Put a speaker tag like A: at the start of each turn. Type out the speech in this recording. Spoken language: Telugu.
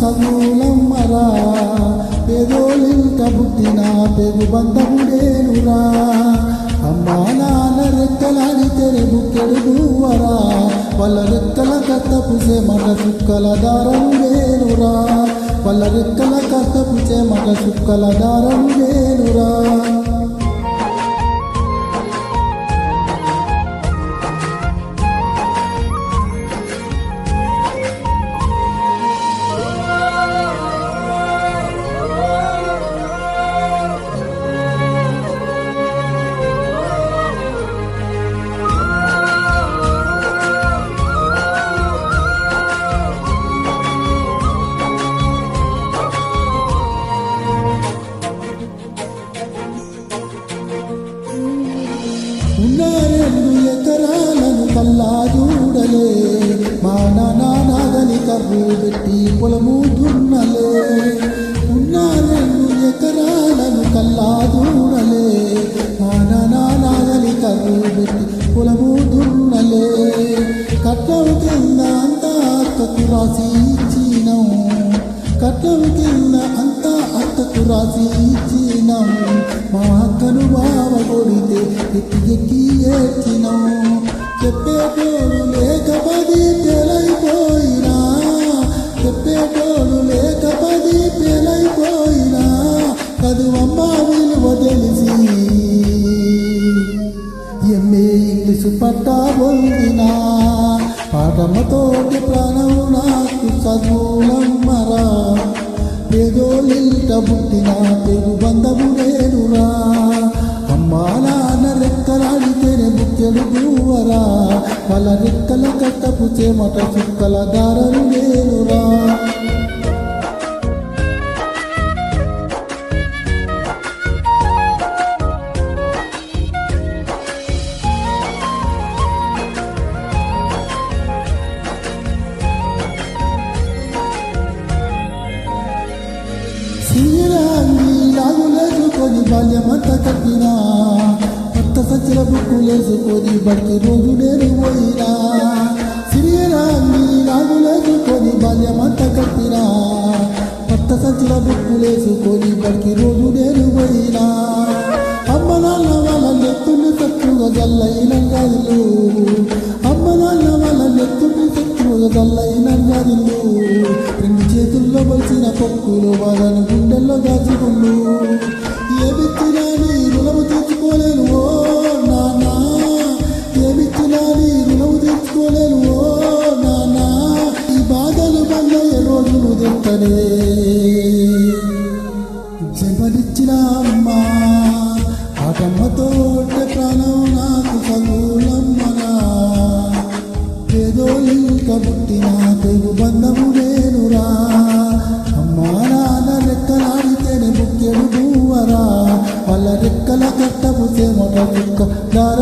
A: చదువులమ్మరా పేదోలింట పుట్టిన పెగు బంధముడేనురా అమ్మా నాన్న రెక్కలాడితే బుక్కెడు గువ్వరా వాళ్ళ రెక్కల కట్టపుసే మగ చుక్కల దారం వేనురా వాళ్ళ రెక్కల కట్టపుసే మగ చుక్కల దారం వేనురా ఉన్న 2 ఎకరాలను కల్లా చూడలే మా నాన్నని కర్రు పెట్టి పొలము దున్నలే ఉన్న 2 ఎకరాలను కల్లా చూడలే మా నాన్నని కర్రు పెట్టి పొలము దున్నలే కట్టం కింద అంతా అక్కకు రాసి ఇచ్చినాం కట్టం కింద అంతా అక్కకు రాసి ఇచ్చినాం మా అక్కను బావ కొడితే ఎక్కి ఏడ్చినాం చెప్పేటోడు లేక పది పెళ్ళైపోయినా చెప్పేటోడు లేక పది పెళ్ళైపోయినా చదువమ్మ విలువ తెలిసి ఎంఏ ఇంగ్లీషు పట్టా పొందినా పాఠమ్మతోటి ప్రాణం నాకు చదువులమ్మరా పేదోలింట పుట్టిన పెగు బంధముడేనురా అమ్మా నాన్న రెక్కలాడితేనే బుక్కెడు గువ్వరా వాళ్ళ రెక్కల కట్టపు చేమట చుక్కల దారలు వేనురా శ్రీరాంగి లాగులేసుకొని బాల్యమంతా కట్టినా కొత్త సచ్చిన బుక్కులేసుకొని బడికి రోజు నేను పోయినా శ్రీరాంగి లాగులేసుకొని బాల్యమంతా కట్టినా కొత్త సచ్చిన బుక్కులేసుకొని బడికి రోజు నేను పోయినా అమ్మ నాన్న వాళ్ళ నెత్తుని శత్రుగా జల్లైన గదిలు అమ్మ నాన్న వాళ్ళ నెత్తుని శత్రుగా జల్లైన గదిలు 2 చేతుల్లో బలిసిన పక్కులు వాళ్ళను గుండెల్లో దాచుకుండు ఏమిచ్చినా నీ రుణము తీర్చుకోలేను ఓ నాన్న ఏమిచ్చినా నీ రుణము తీర్చుకోలేను ఓ నాన్న ఈ బాధలు మళ్ళీ రోజులు తెత్తనే జన్మనిచ్చిన అమ్మ ఆటమ్మతో ప్రాణం నాకు చదువులమ్మనా పేదోలింక పుట్టిన తెగు బంధము వేనురా అమ్మా నాన్న రెక్కలాడితేనే బుక్కెడు గువ్వరా వాళ్ళ రెక్కల కట్టపు చేమట చుక్క దార